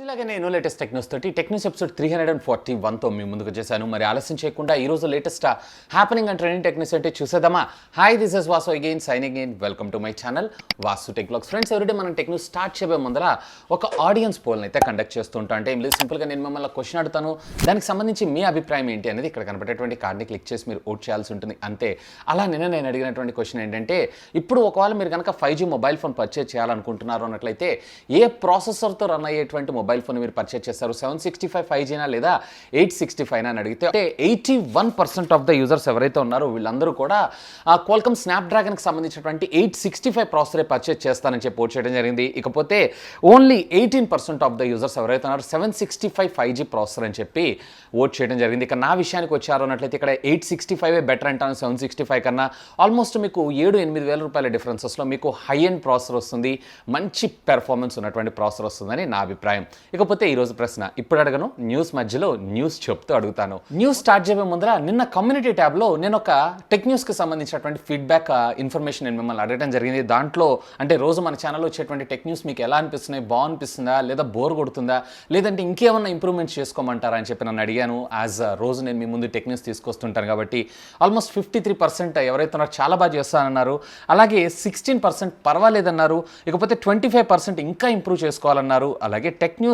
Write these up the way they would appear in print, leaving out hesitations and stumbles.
రోజులాగా నేను latest tech news తోటి tech news episode 341తో మీ ముందుకు చేశాను. మరి ఆలస్యం చేయకుండా ఈ రోజు latest happening and trending tech news అంటే చూసేద్దామా. Hi, this is Vasu again signing in. Welcome to my channel Vasu tech blogs. Friends, everyday మనం టెక్ న్యూస్ స్టార్ట్ చేయబోయే ముందర ఒక ఆడియన్స్ పోల్ని అయితే కండక్ట్ చేస్తుంటా. అంటే ఏం లేదు, సింపుల్గా నేను మిమ్మల్ని క్వశ్చన్ అడుగుతాను, దానికి సంబంధించి మీ అభిప్రాయం ఏంటి అనేది ఇక్కడ కనబడేటువంటి కార్డ్ని క్లిక్ చేసి మీరు ఓట్ చేయాల్సి ఉంటుంది అంతే. అలా నేను అడిగినటువంటి క్వశ్చన్ ఏంటంటే, ఇప్పుడు ఒకవేళ మీరు కనుక 5G మొబైల్ ఫోన్ పర్చేజ్ చేయాలనుకుంటున్నారు అన్నట్లయితే ఏ ప్రాసెసర్తో రన్ అయ్యేటువంటి మొబైల్ ఫోన్ మీరు పర్చేజ్ చేస్తారు? 765 5G లేదా 865 అని అడిగితే అంటే 81% ఆఫ్ ద యూజర్స్ ఎవరైతే ఉన్నారో వీళ్ళందరూ కూడా క్వాల్కమ్ స్నాప్డ్రాగన్కి సంబంధించినటువంటి 865 ప్రాసెసరే పర్చేజ్ చేస్తానని చెప్పి ఓట్ చేయడం జరిగింది. ఇకపోతే ఓన్లీ 18% ఆఫ్ ద యూజర్స్ ఎవరైతే ఉన్నారో 765 5G ప్రాసెసర్ అని చెప్పి ఓట్ చేయడం జరిగింది. ఇక నా విషయానికి వచ్చారు అన్నట్లయితే ఇక్కడ 865 బెటర్ అంటాను 765 కన్నా. ఆల్మోస్ట్ మీకు 7-8 వేల రూపాయల డిఫరెన్సెస్లో మీకు హై ఎండ్ ప్రాసెసర్ వస్తుంది, మంచి పెర్ఫార్మెన్స్ ఉన్నటువంటి ప్రాసెసర్ వస్తుందని నా అభిప్రాయం. ఇకపోతే ఈరోజు ప్రశ్న ఇప్పుడు అడగను, న్యూస్ మధ్యలో న్యూస్ చెప్తూ అడుగుతాను. న్యూస్ స్టార్ట్ చేయబోయే ముందర నిన్న కమ్యూనిటీ ట్యాబ్లో నేను ఒక టెక్ న్యూస్కి సంబంధించినటువంటి ఫీడ్బ్యాక్ ఇన్ఫర్మేషన్ నేను మిమ్మల్ని అడగడం జరిగింది. దాంట్లో అంటే రోజు మన ఛానల్లో వచ్చేటువంటి టెక్ న్యూస్ మీకు ఎలా అనిపిస్తున్నాయి, బాగునిపిస్తుందా లేదా బోర్ కొడుతుందా, లేదంటే ఇంకేమన్నా ఇంప్రూవ్మెంట్స్ చేసుకోమంటారా అని చెప్పి నన్ను అడిగాను. యాజ్ రోజు నేను మీ ముందు టెక్ న్యూస్ తీసుకొస్తుంటాను కాబట్టి ఆల్మోస్ట్ 53% ఎవరైతే ఉన్నారో చాలా బాగా చేస్తానన్నారు, అలాగే 16% పర్వాలేదన్నారు, ఇకపోతే 25% ఇంకా ఇంప్రూవ్ చేసుకోవాలన్నారు, అలాగే టెక్ న్యూస్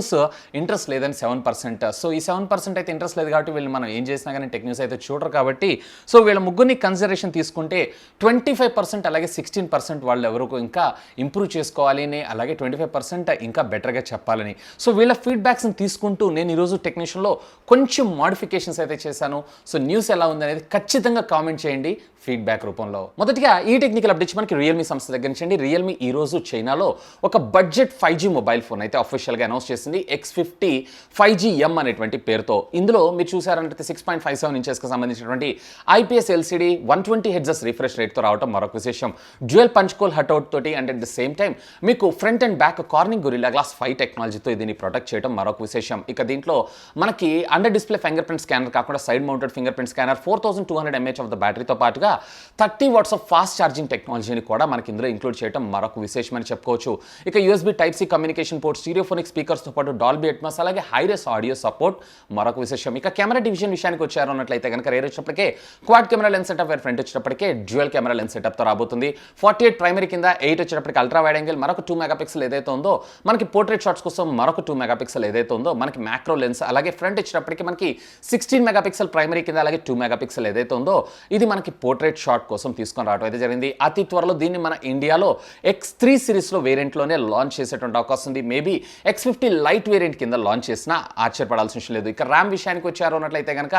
ఇంట్రెస్ట్ లేదని 7%. సో ఈ 7% అయితే ఇంట్రెస్ట్ లేదు కాబట్టి వీళ్ళు మనం ఏం చేసినా కానీ టెక్ న్యూస్ అయితే చూడరు కాబట్టి సో వీళ్ళ ముగ్గురిని కన్సిడరేషన్ తీసుకుంటే 25% అలాగే 16% వాళ్ళు ఎవరికి ఇంకా ఇంప్రూవ్ చేసుకోవాలి అని, అలాగే 25% ఇంకా బెటర్గా చెప్పాలని. సో వీళ్ళ ఫీడ్బ్యాక్స్ని తీసుకుంటూ నేను ఈరోజు టెక్నీషియన్లో కొంచెం మోడిఫికేషన్స్ అయితే చేశాను. సో న్యూస్ ఎలా ఉంది అనేది ఖచ్చితంగా కామెంట్ చేయండి ఫీడ్బ్యాక్ రూపంలో. మొదటిగా ఈ టెక్నికల్ అప్డేట్స్ మనకి రియల్మీ సంస్థ దగ్గర నుంచి. రియల్మీ ఈ రోజు చైనాలో ఒక బడ్జెట్ 5G మొబైల్ ఫోన్ అయితే అఫీషియల్గా అనౌన్స్ చేసింది, X50 5GM అనేటువంటి పేరుతో. ఇందులో మీరు చూసారంటే 6.57 ఇంచెస్కి సంబంధించినటువంటి IPS LCD 120 Hz రిఫ్రెష్ రేట్తో రావడం మరొక విశేషం. డ్యూయల్ పంచ్కోల్ హట్అవుట్ తోటి and at the same time మీకు front and back Corning Gorilla Glass 5 టెక్నాలజీతో దీన్ని ప్రొటెక్ట్ చేయడం మరొక విశేషం. ఇక దీంట్లో మనకి under display finger print scanner కాకుండా side mounted finger print scanner, 4200 mAh of the బ్యాటరీతో పాటుగా 30 watts ఆఫ్ ఫాస్ట్ ఛార్జింగ్ టెక్నాలజీని కూడా మనకి ఇందులో ఇంక్లూడ్ చేయడం మరొక విశేషమని చెప్పుకోవచ్చు. ఇక USB Type-C communication port, stereophonic స్పీకర్స్తో పాటు డాల్బీ అట్మాస్ అలాగే హైరెస్ ఆడియో సపోర్ట్ మరొక విశేషం. ఇక కెమెరా డివిజన్ విషయానికి వచ్చారు అన్నట్లయితే కనుక రేర్ వచ్చేటప్పటికే quad camera lens setup, front వచ్చేటప్పటికే డ్యూయల్ కెమెరా లెన్స్ సెటప్తో రాబోతుంది. 48 ప్రైమరీ కింద 8 వచ్చేటప్పటికి అల్ట్రా వైడ్ యాంగిల్ మరొక 2 మెగాపిక్సెల్ ఏదైతే ఉందో, మనకి పోర్ట్రేట్ షాట్స్ కోసం మరొక 2 మెగాపిక్సెల్ ఏదైతే ఉందో, మనకి మ్యాక్రో లెన్స్ అలాగే ఫ్రంట్ వచ్చేటప్పటికి మనకి 16 మెగాపిక్సెల్ ప్రైమరీ కింద అలాగే 2 మెగాపిక్సెల్ ఏదైతే ఉందో ఇది మనకి పోర్ట్రేట్ షాట్ కోసం తీసుకొని రావడం అయితే జరిగింది. అతి త్వరలో దీన్ని మన ఇండియాలో X3 సిరీస్లో వేరియంట్లోనే లాంచ్ చేసేటువంటి అవకాశం ఉంది. మేబీ X50 లైట్ వేరియంట్ కింద లాంచ్ చేసినా ఆశ్చర్యపడాల్సిన విషయం లేదు. ఇక ర్యామ్ విషయానికి వచ్చారు అన్నట్లయితే కనుక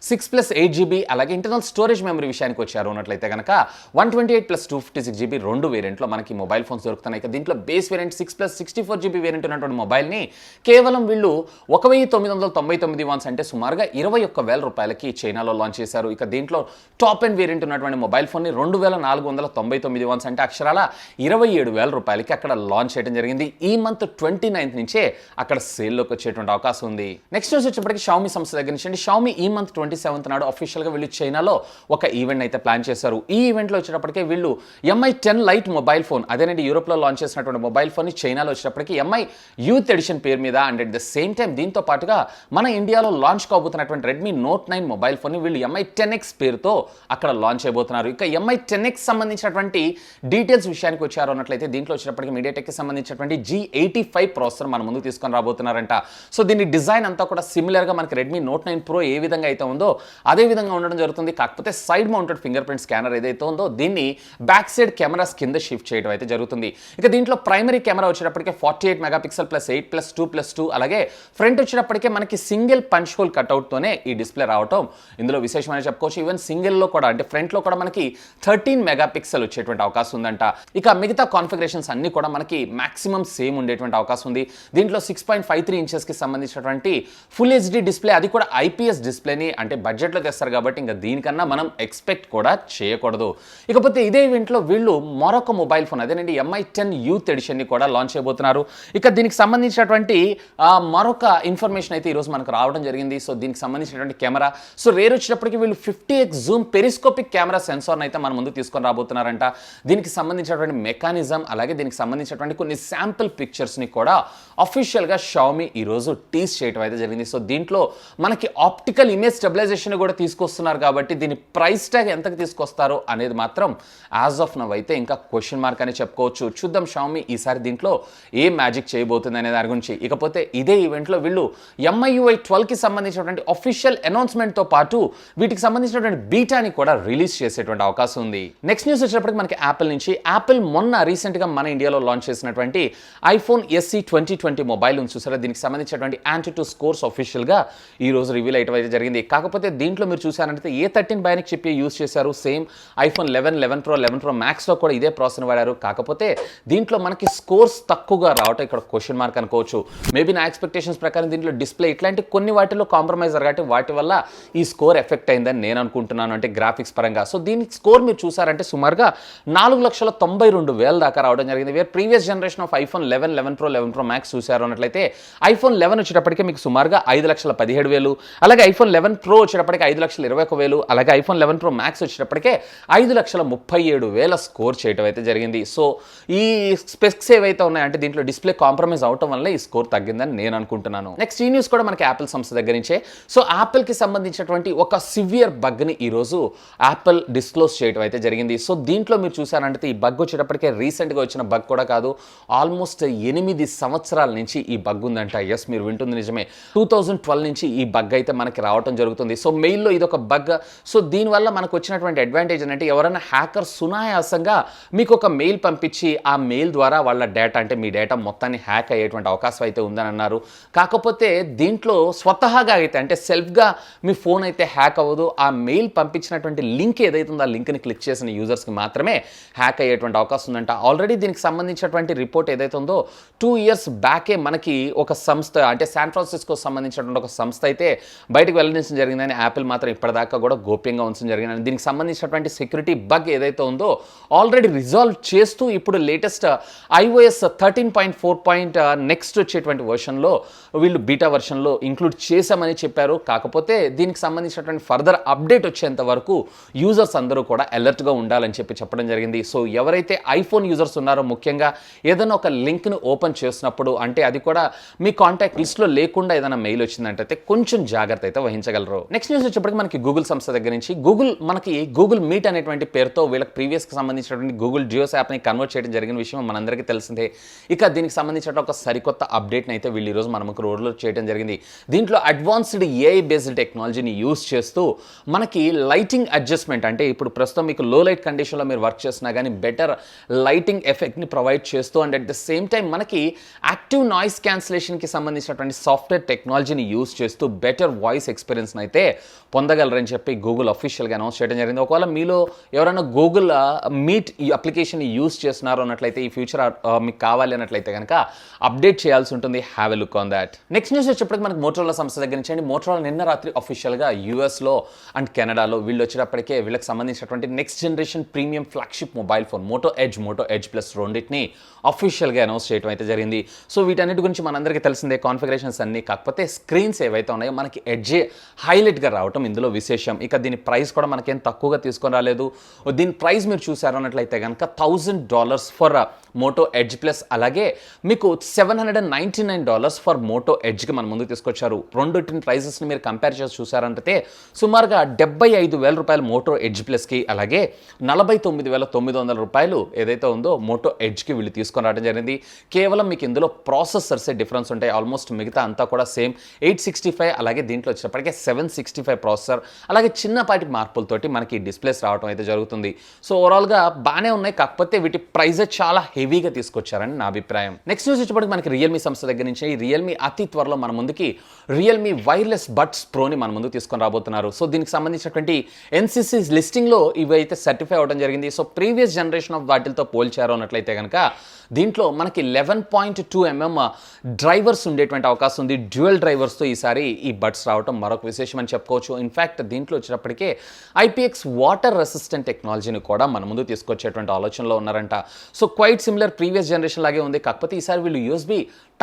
6+8GB అలాగే ఇంటర్నల్ స్టోరేజ్ మెమరీ విషయానికి వచ్చారు అన్నట్లయితే కనుక 128+256GB రెండు వేరియంట్లో మనకి మొబైల్ ఫోన్స్ దొరుకుతున్నాయి. ఇక దీంట్లో బేస్ వేరియంట్ 6+64GB వేరియంట్ ఉన్నటువంటి మొబైల్ని కేవలం వీళ్ళు 1999 వాన్స్ అంటే సుమారుగా 21,000 రూపాయలకి చైనాలో లాంచ్ చేశారు. ఇక దీంట్లో టాప్ అండ్ వేరియంట్ ఉన్నటువంటి మొబైల్ ఫోన్ని 2499 వాన్స్ అంటే అక్షరాల 27,000 రూపాయలకి అక్కడ లాంచ్ చేయడం జరిగింది. ఈ మంత్ 29th నుంచే అక్కడ సేల్లోకి వచ్చేటువంటి అవకాశం ఉంది. నెక్స్ట్ న్యూస్ వచ్చేప్పటికి షామీ సంస్థ దగ్గర నుంచి. షామీ ఈ మంత్ 27th నాడు అఫీషియల్గా వీళ్ళు చైనాలో ఒక ఈవెంట్ అయితే ప్లాన్ చేశారు. ఈ ఈవెంట్లో వచ్చేటప్పటికే వీళ్ళు MI 10 లైట్ మొబైల్ ఫోన్, అదేనండి యూరోప్లో లాంచ్ చేసినటువంటి మొబైల్ ఫోన్ చైనాలో వచ్చేటప్పటికి MI యూత్ ఎడిషన్ పేరు మీద and at the same time దీంతో పాటుగా మన ఇండియాలో లాంచ్ కాబోతున్నటువంటి రెడ్మీ నోట్ 9 మొబైల్ ఫోన్ వీళ్ళు MI 10X పేరుతో అక్కడ లాంచ్ చేయబోతున్నారు. ఇక MI 10X సంబంధించినటువంటి డీటెయిల్స్ విషయానికి వచ్చారు అన్నట్లయితే దీంట్లో వచ్చేటప్పటికి మీడియాటెక్కి సంబంధించినటువంటి G85 ప్రాసెసర్ మన ముందుకు తీసుకొని రాబోతున్నారంట. సో దీని డిజైన్ అంతా కూడా సిమిలర్గా మనకి రెడ్మీ నోట్ 9 ప్రో ఏ విధంగా అయితే ఉందో అదే విధంగా ఉండడం జరుగుతుంది. కాకపోతే side mounted finger print scanner ఏదైతే ఉందో దీన్ని బ్యాక్ సైడ్ కెమెరాస్ కింద షిఫ్ట్ చేయడం అయితే జరుగుతుంది. ఇక దీంట్లో ప్రైమరీ కెమెరా వచ్చేటప్పటికే 48 మెగాపిక్సెల్ +8+2+2 అలాగే ఫ్రంట్ వచ్చేటప్పటికే మనకి సింగిల్ పంచ్ హోల్ కట్అవుట్తోనే ఈ డిస్ప్లే రావటం ఇందులో విశేషమైన చెప్పుకోవచ్చు. ఈవెన్ సింగిల్లో కూడా అంటే ఫ్రంట్లో కూడా మనకి 13 మెగాపిక్సెల్ వచ్చేటువంటి అవకాశం ఉందంట. ఇక మిగతా కాన్ఫిగరేషన్స్ అన్ని కూడా మనకి మాక్సిమం సేమ్ ఉండేటువంటి అవకాశం ఉంది. దీంట్లో 6.53 ఇంచెస్కి సంబంధించినటువంటి ఫుల్ హెచ్డి డిస్ప్లే, అది కూడా IPS డిస్ప్లేని అంటే బడ్జెట్లో తెస్తారు కాబట్టి ఇంకా దీనికన్నా మనం ఎక్స్పెక్ట్ కూడా చేయకూడదు. ఇకపోతే ఇదే ఈవెంట్లో వీళ్ళు మరొక మొబైల్ ఫోన్ అదేనండి MI 10 యూత్ ఎడిషన్ని కూడా లాంచ్ చేయబోతున్నారు. ఇక దీనికి సంబంధించినటువంటి మరొక ఇన్ఫర్మేషన్ అయితే ఈరోజు మనకు రావడం జరిగింది. సో దీనికి సంబంధించినటువంటి కెమెరా సో రేర్ వచ్చేటప్పటికి వీళ్ళు 50x జూమ్ పెరిస్కోపిక్ కెమెరా సెన్సార్ని అయితే మన ముందు తీసుకొని రాబోతున్నారంట. దీనికి సంబంధించినటువంటి మెకానిజం అలాగే దీనికి సంబంధించినటువంటి కొన్ని శాంపుల్ పిక్చర్స్ని కూడా అఫీషియల్ అఫీషియల్గా షామీ ఈరోజు టీస్ చేయడం అయితే జరిగింది. సో దీంట్లో మనకి ఆప్టికల్ ఇమేజ్ స్టెబిలైజేషన్ కూడా తీసుకొస్తున్నారు కాబట్టి దీని ప్రైస్ ట్యాగ్ ఎంతకు తీసుకొస్తారో అనేది మాత్రం యాజ్ ఆఫ్ నవ్ అయితే ఇంకా క్వశ్చన్ మార్క్ అని చెప్పుకోవచ్చు. చూద్దాం షామీ ఈసారి దీంట్లో ఏ మ్యాజిక్ చేయబోతుంది అనే దాని గురించి. ఇకపోతే ఇదే ఈవెంట్లో వీళ్ళు MIUI 12కి సంబంధించినటువంటి అఫీషియల్ అనౌన్స్మెంట్తో పాటు వీటికి సంబంధించినటువంటి బీటాని కూడా రిలీజ్ చేసేటువంటి అవకాశం ఉంది. నెక్స్ట్ న్యూస్ వచ్చేటప్పటికి మనకి యాపిల్ నుంచి. యాపిల్ మొన్న రీసెంట్గా మన ఇండియాలో లాంచ్ చేసినటువంటి iPhone SE 2020 మొబైల్ ఉంది చూసారా, దీనికి సంబంధించినటువంటి Antutu స్కోర్స్ అఫీషియల్గా ఈ రోజు రివీల్ అయ్యడం అయితే జరిగింది. కాకపోతే దీంట్లో మీరు చూసారంటే A13 బయోనిక్ చిప్ యూస్ చేశారు. సేమ్ iPhone 11, 11 Pro, 11 Pro Maxలో కూడా ఇదే ప్రాసెస్ని వాడారు. కాకపోతే దీంట్లో మనకి స్కోర్స్ తక్కువగా రావటం ఇక్కడ క్వశ్చన్ మార్క్ అనుకోవచ్చు. మేబీ నా ఎక్స్పెక్టేషన్స్ ప్రకారం దీంట్లో డిస్ప్లే ఇట్లాంటి కొన్ని వాటిలో కాంప్రమైజ్ కాబట్టి వాటి వల్ల ఈ స్కోర్ ఎఫెక్ట్ అయిందని నేను అనుకుంటున్నాను, అంటే గ్రాఫిక్స్ పరంగా. సో దీని స్కోర్ మీరు చూసారంటే సుమారుగా 4,92,000 దాకా రావడం జరిగింది. Where previous generation of iPhone 11, 11 Pro, 11 Pro Max చూసారు అన్నట్లయితే iPhone 11 వచ్చేటప్పటికే మీకు సుమారుగా 5,17,000, అలాగే iPhone 11 Pro వచ్చేటప్పటికి 5,21,000, అలాగే iPhone 11 Pro Max వచ్చేటప్పటికే 5,37,000 స్కోర్ చేయడం అయితే జరిగింది. సో ఈ స్పెక్స్ ఏవైతే ఉన్నాయంటే దీంట్లో డిస్ప్లే కాంప్రమైజ్ అవటం వల్ల ఈ స్కోర్ తగ్గిందని నేను అనుకుంటున్నాను. నెక్స్ట్ ఈ న్యూస్ కూడా మనకి యాపిల్ సంస్థ దగ్గర నుంచే. సో యాపిల్కి సంబంధించినటువంటి ఒక సివియర్ బగ్ని ఈరోజు యాపిల్ డిస్క్లోజ్ చేయడం అయితే జరిగింది. సో దీంట్లో మీరు చూసారంటే ఈ బగ్ వచ్చేటప్పటికే రీసెంట్గా వచ్చిన బగ్ కూడా కాదు, ఆల్మోస్ట్ 8 సంవత్సరాల నుంచి ఈ బగ్ ఉందంట. ఎస్, మీరు వింటుంది నిజమే. 2012 నుంచి ఈ బగ్ అయితే మనకి రావడం జరుగుతుంది. సో మెయిల్లో ఇది ఒక బగ్. సో దీనివల్ల మనకు వచ్చినటువంటి అడ్వాంటేజ్ ఏంటంటే ఎవరైనా హ్యాకర్ సునాయాసంగా మీకు ఒక మెయిల్ పంపించి ఆ మెయిల్ ద్వారా వాళ్ళ డేటా, అంటే మీ డేటా మొత్తాన్ని హ్యాక్ అయ్యేటువంటి అవకాశం అయితే ఉందని అన్నారు. కాకపోతే దీంట్లో స్వతహాగా అయితే అంటే సెల్ఫ్గా మీ ఫోన్ అయితే హ్యాక్ అవ్వదు. ఆ మెయిల్ పంపించినటువంటి లింక్ ఏదైతే ఉందో ఆ లింక్ని క్లిక్ చేసిన యూజర్స్కి మాత్రమే హ్యాక్ అయ్యేటువంటి అవకాశం ఉందంట. ఆల్రెడీ దీనికి సంబంధించినటువంటి రిపోర్ట్ ఏదైతే ఉందో 2 years బ్యాకే మనకి ఒక సంస్థ, అంటే శాన్ ఫ్రాన్సిస్కో సంబంధించినటువంటి ఒక సంస్థ అయితే బయటకు వెల్లడించడం జరిగిందని యాపిల్ మాత్రం ఇప్పటిదాకా కూడా గోప్యంగా ఉంచడం జరిగిందని. దీనికి సంబంధించినటువంటి సెక్యూరిటీ బగ్ ఏదైతే ఉందో ఆల్రెడీ రిజాల్వ్ చేస్తూ ఇప్పుడు లేటెస్ట్ iOS 13.4 నెక్స్ట్ వచ్చేటువంటి వర్షన్లో వీళ్ళు బీటా వర్షన్లో ఇంక్లూడ్ చేశామని చెప్పారు. కాకపోతే దీనికి సంబంధించినటువంటి ఫర్దర్ అప్డేట్ వచ్చేంత వరకు యూజర్స్ అందరూ కూడా అలర్ట్గా ఉండాలని చెప్పడం జరిగింది. సో ఎవరైతే ఐఫోన్ యూజర్స్ ఉన్నారో ముఖ్యంగా ఏదైనా ఒక లింక్ను ఓపెన్ చేసినప్పుడు, అంటే అది కూడా మీ కాంటాక్ట్ లిస్ట్లో లేకుండా ఏదైనా మెయిల్ వచ్చిందంటే కొంచెం జాగ్రత్త అయితే వహించగలరు. నెక్స్ట్ న్యూస్ వచ్చేప్పటికి మనకి గూగుల్ సంస్థ దగ్గర నుంచి. గూగుల్ మీట్ అనేటువంటి పేరుతో వీళ్ళకి ప్రీవియస్కి సంబంధించినటువంటి గూగుల్ జియోస్ యాప్ని కన్వర్ట్ చేయడం జరిగిన విషయం మనందరికీ తెలిసిందే. ఇక దీనికి సంబంధించిన ఒక సరికొత్త అప్డేట్ని అయితే వీళ్ళు ఈరోజు మనకు రోడ్లో చేయడం జరిగింది. దీంట్లో అడ్వాన్స్డ్ ఏఐ బేస్డ్ టెక్నాలజీని యూజ్ చేస్తూ మనకి లైటింగ్ అడ్జస్ట్మెంట్, అంటే ఇప్పుడు ప్రస్తుతం మీకు లో లైట్ కండిషన్లో మీరు వర్క్ చేస్తున్నా కానీ బెటర్ లైటింగ్ ఎఫెక్ట్ని ప్రొవైడ్ చేస్తూ and at the same time మనకి యాక్టివ్ నాయిస్ క్యాన్సిలేషన్కి సంబంధించినటువంటి సాఫ్ట్వేర్ టెక్నాలజీని యూజ్ చేస్తూ బెటర్ వాయిస్ ఎక్స్పీరియన్స్ని అయితే పొందగలరని చెప్పి గూగుల్ అఫీషియల్గా అనౌన్స్ చేయడం జరిగింది. ఒకవేళ మీలో ఎవరైనా గూగుల్ మీట్ ఈ అప్లికేషన్ యూజ్ చేస్తున్నారు అన్నట్లయితే ఈ ఫ్యూచర్ మీకు కావాలి అన్నట్లయితే కనుక అప్డేట్ చేయాల్సి ఉంటుంది. Have a look on that. Next news వచ్చేప్పటికి మనకి మోటరోలా సంస్థ దగ్గర నుంచి అండి. మోటరోలా నిన్న రాత్రి అఫీషియల్గా యూఎస్లో అండ్ కెనడాలో వీళ్ళు వచ్చేటప్పటికే వీళ్ళకి సంబంధించినటువంటి next generation premium flagship mobile phone moto edge plus రెండింటిని అఫీషియల్గా అనౌన్స్ చేయడం అయితే జరిగింది. సో వీటన్నిటి గురించి మనందరికీ తెలిసిందే కాన్ఫిగరేషన్స్ అన్ని. కాకపోతే స్క్రీన్స్ ఏవైతే ఉన్నాయో మనకి ఎడ్జే హైలైట్గా రావటం ఇందులో విశేషం. ఇక దీని ప్రైస్ కూడా మనకేం తక్కువగా తీసుకొని రాలేదు. దీని ప్రైస్ మీరు చూసారు అన్నట్లయితే కనుక $1,000 ఫర్ మోటో ఎడ్జ్ ప్లస్, అలాగే మీకు $799 ఫర్ మోటో ఎడ్జ్కి మన ముందుకు తీసుకొచ్చారు. రెండింటిని ప్రైజెస్ని మీరు కంపేర్ చేసి చూసారంటే సుమారుగా $75,000 మోటో ఎడ్జ్ ప్లస్కి, అలాగే $49,900 ఏదైతే ఉందో మోటో ఎడ్జ్కి వీళ్ళు తీసుకొని రావడం జరిగింది. కేవలం మీకు ఇందులో ప్రాసెసర్సే డిఫరెన్స్ ఉంటాయి. ఆల్మోస్ట్ మిగతా అంతా కూడా సేమ్ 865, అలాగే దీంట్లో వచ్చేటప్పటికే 765 ప్రాసెసర్, అలాగే చిన్నపాటి మార్పులతోటి మనకి డిస్ప్లేస్ రావడం అయితే జరుగుతుంది. సో ఓవరాల్గా బాగానే ఉన్నాయి, కాకపోతే వీటి ప్రైజే చాలా హెవీగా తీసుకొచ్చారని నా అభిప్రాయం. నెక్స్ట్ న్యూస్ వచ్చేప్పటికి మనకి రియల్మీ సంస్థ దగ్గర నుంచి. ఈ రియల్మీ అతి త్వరలో మన ముందుకి రియల్మీ వైర్లెస్ బడ్స్ ప్రోని మన ముందుకు తీసుకొని రాబోతున్నారు. సో దీనికి సంబంధించినటువంటి ఎన్సిసి లిస్టింగ్లో ఇవి అయితే సర్టిఫై అవ్వడం జరిగింది. సో ప్రీవియస్ జనరేషన్ ఆఫ్ వాటితో పోల్చారు అన్నట్లయితే కనుక దీంట్లో మనకి 11.2 mm డ్రైవర్స్ ఉండేటువంటి అవకాశం ఉంది. డ్యూయల్ డ్రైవర్స్తో ఈసారి ఈ బడ్స్ రావడం మరొక విశేషం అని చెప్పుకోవచ్చు. ఇన్ఫ్యాక్ట్ దీంట్లో వచ్చేటప్పటికే IPX వాటర్ రెసిస్టెంట్ టెక్నాలజీని కూడా మన ముందు తీసుకొచ్చేటువంటి ఆలోచనలో ఉన్నారంట. So quite similar previous generation లాగే ఉంది, కాకపోతే ఈసారి వీళ్ళు USB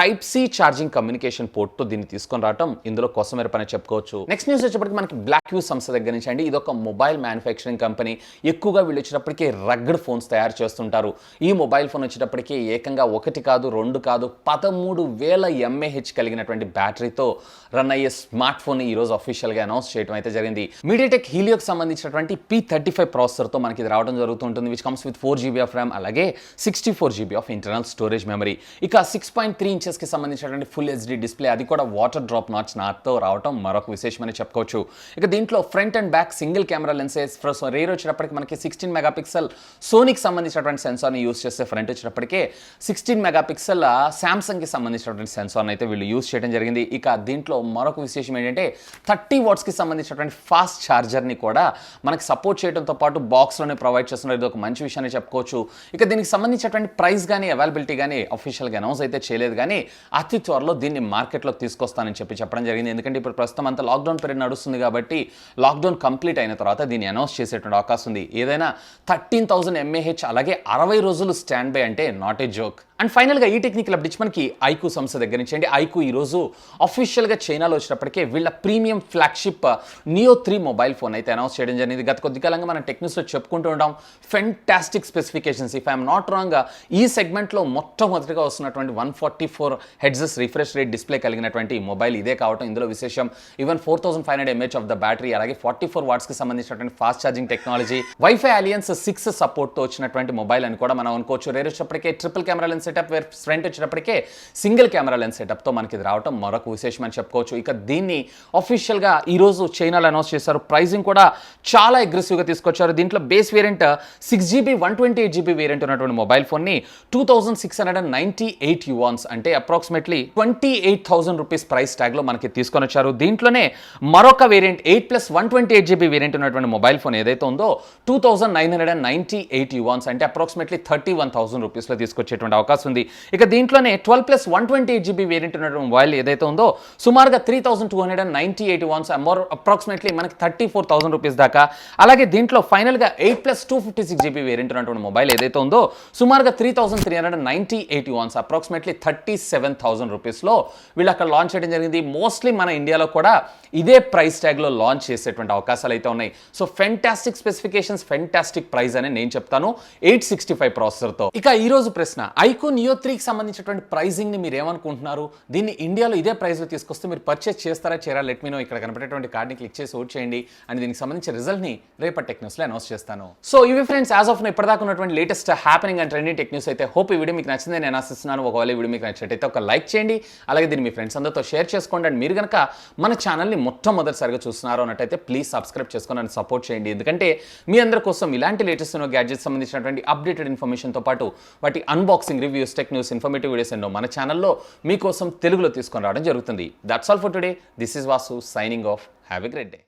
type C charging communication పోర్ట్తో దీన్ని తీసుకొని రావడం ఇందులో కోసమేర పని చెప్పుకోవచ్చు. నెక్స్ట్ న్యూస్ వచ్చేప్పటికి మనకి బ్లాక్ వ్యూ సంస్థ దగ్గర నుంచి అండి. ఇది ఒక మొబైల్ మ్యానుఫ్యాక్చరింగ్ కంపెనీ. ఎక్కువగా వీళ్ళు వచ్చేటప్పటికి రగ్గడ్ ఫోన్స్ తయారు చేస్తుంటారు. ఈ మొబైల్ ఫోన్ వచ్చేటప్పటికి ఏకంగా 1 కాదు 2 కాదు 13,000 mAh కలిగినటువంటి బ్యాటరీతో రన్ అయ్యే స్మార్ట్ ఫోన్ ఈరోజు అఫీషియల్గా అనౌన్స్ చేయడం అయితే జరిగింది. మీడియాటెక్ హీలియోకి సంబంధించినటువంటి P35 ప్రాసెసర్తో మనకి ఇది రావడం జరుగుతుంటుంది. Which comes with 4GB of RAM, అలాగే 64GB of internal storage memory. ఇక 6.3 ఇంచెస్కి సంబంధించినటువంటి ఫుల్ హెచ్డి డిస్ప్లే, అది కూడా వాటర్ డ్రాప్ నాట్తో రావడం మరొక విశేషమని చెప్పుకోవచ్చు. ఇక దీంట్లో front and back single camera lenses, rare వచ్చేటప్పటికి మనకి 16 మెగాపిక్సెల్ సోనీకి సంబంధించినటువంటి సెన్సార్ని యూస్ చేస్తే, ఫ్రంట్ వచ్చేటప్పటికే 16 మెగాపిక్సెల్ శాంసంగ్కి సంబంధించినటువంటి సెన్సార్ని అయితే వీళ్ళు యూస్ చేయడం జరిగింది. ఇక దీంట్లో మరొక విశేషం ఏంటంటే 30 వాట్స్కి సంబంధించినటువంటి ఫాస్ట్ ఛార్జర్ని కూడా మనకి సపోర్ట్ చేయడంతో పాటు బాక్స్లోనే ప్రొవైడ్ చేస్తున్నారు. ఇది ఒక మంచి విషయాన్ని చెప్పుకోవచ్చు. ఇక దీనికి సంబంధించినటువంటి ప్రైస్ కానీ అవైలబిలిటీ కానీ అఫీషియల్గా అనౌన్స్ అయితే చేయలేదు, కానీ అతి త్వరలో దీన్ని మార్కెట్లోకి తీసుకొస్తానని చెప్పడం జరిగింది. ఎందుకంటే ఇప్పుడు ప్రస్తుతం అంతా లాక్డౌన్ పీరియడ్ నడుస్తుంది కాబట్టి లాక్డౌన్ కంప్లీట్ అయిన తర్వాత దీన్ని అనౌన్స్ చేసేటువంటి అవకాశం ఉంది. ఏదైనా 13,000 mAh అలాగే 60 రోజులు స్టాండ్ బై అంటే నాట్ ఏ జోక్. అండ్ ఫైనల్గా ఈ టెక్నికల్ అప్డేట్స్ మనకి ఐక్యూ సంస్థ దగ్గర నుంచి అండి. ఐక్యూ ఈరోజు అఫీషియల్గా చైనాలో వచ్చినప్పటికే వీళ్ళ premium flagship Neo 3 mobile phone అయితే అనౌన్స్ చేయడం జరిగింది. గత కొద్ది కాలంగా మనం టెక్నిక్స్లో చెప్పుకుంటూ ఉంటాం fantastic specifications. If I'm not wrong, ఈ సెగ్మెంట్లో మొట్టమొదటిగా వస్తున్నటువంటి 144 హెడ్జెస్ రిఫ్రెష్ రేట్ డిస్ప్లే కలిగినటువంటి మొబైల్ ఇదే కావటం ఇందులో విశేషం. Even 4500 mAh of the battery, అలాగే 44 వాట్స్కి సంబంధించినటువంటి fast charging technology, wifi alliance 6 సపోర్ట్తో వచ్చినటువంటి మొబైల్ అని కూడా మనం అనుకోవచ్చు. రేర్ వచ్చేటప్పటికే triple camera lens setup, where front వచ్చేటప్పటికే సింగిల్ కెమెరా లెన్స్ సెటప్తో మనకి ఇది రావడం మరొక విశేషం అని చెప్పుకోవచ్చు. ఇక దీన్ని అఫీషియల్గా ఈరోజు చైనాలో అనౌన్స్ చేశారు. ప్రైజింగ్ కూడా చాలా అగ్రెసివ్గా తీసుకొచ్చారు. దీంట్లో base variant 6GB 128GB variant ఉన్నటువంటి మొబైల్ ఫోన్ని 2,698 yuans అంటే అప్రాక్సిమేట్లీ 28,000 రూపీస్ ప్రైస్ ట్యాగ్లో మనకి తీసుకొని వచ్చారు. దీంట్లోనే మరొక వేరియంట్ 8+ 128GB వేరియంట్ ఉన్నటువంటి మొబైల్ ఫోన్ ఏదైతే ఉందో 2,998 yuans అంటే అప్రాక్సిమేట్లీ 31,000 రూపీస్లో తీసుకొచ్చేటువంటి అవకాశం ఉంది. ఇక దీంట్లోనే 12+ 128GB వేరియంట్ ఉన్నటువంటి మొబైల్ ఏదైతే ఉందో సుమారుగా 3,298 yuans అప్రాక్సిమేట్లీ మనకి 34,000 రూపీస్ దాకా. అలాగే దీంట్లో ఫైనల్గా 8+ 256GB వేరియంట్ ఉన్నటువంటి మొబైల్ ఏదైతే ఉందో సుమారుగా 3,398 yuans అప్రాక్సిమేట్లీ 37,000 రూపీస్లో వీళ్ళు అక్కడ లాంచ్ చేయడం జరిగింది. మోస్ట్లీ మన ఇండియాలో కూడా ఇదే ప్రైస్ ట్యాగ్లో లాంచ్ చేసేటువంటి అవకాశాలు అయితే ఉన్నాయి. So fantastic specifications, fantastic price అని నేను చెప్తాను 865 ప్రాసెసర్తో. ఇక ఈ రోజు ప్రశ్న, ఐక్యూ నియో 3కి సంబంధించినటువంటి ప్రైజింగ్ని మీరు ఏమనుకుంటున్నారు? దీన్ని ఇండియాలో ఇదే ప్రైస్లో తీసుకొస్తే మీరు పర్చేస్ చేస్తారా చేయరా? Let me know. ఇక్కడ కనపడేటువంటి కార్డ్ని క్లిక్ చేసి ఓట్ చేయండి అండ్ దీనికి సంబంధించిన రిజల్ట్ని రేపటి టెక్ న్యూస్లో అనౌన్స్ చేస్తాను. సో ఇవి ఫ్రెండ్స్ యాజ్ ఆఫ్ ఇప్పటిదాకా ఉన్నటువంటి latest happening and trending tech news అయితే. హోప్ ఈ వీడియో మీకు నచ్చిందని నేను ఆశిస్తున్నాను. ఒకవేళ ఈ వీడియో మీకు నచ్చినట్టయితే ఒక లైక్ చేయండి, అలాగే దీన్ని మీ ఫ్రెండ్స్ అందరితో షేర్ చేసుకోండి. అండ్ మీరు కనుక మన ఛానల్ని మొట్టమొదటిసారిగా చూస్తున్నారు అన్నట్టయితే ప్లీజ్ సబ్స్క్రైబ్ చేసుకొని నన్ను సపోర్ట్ చేయండి. ఎందుకంటే మీ అందరి కోసం ఇలాంటి లేటెస్ట్ గ్యాడ్జెట్స్ సంబంధించినటువంటి అప్డేటెడ్ ఇన్ఫర్మేషన్తో పాటు వాటి unboxing, reviews, tech news, informative videos ఎన్నో మన ఛానల్లో మీకోసం తెలుగులో తీసుకొని రావడం జరుగుతుంది. That's all for today. This is Vasu signing off. Have a great day.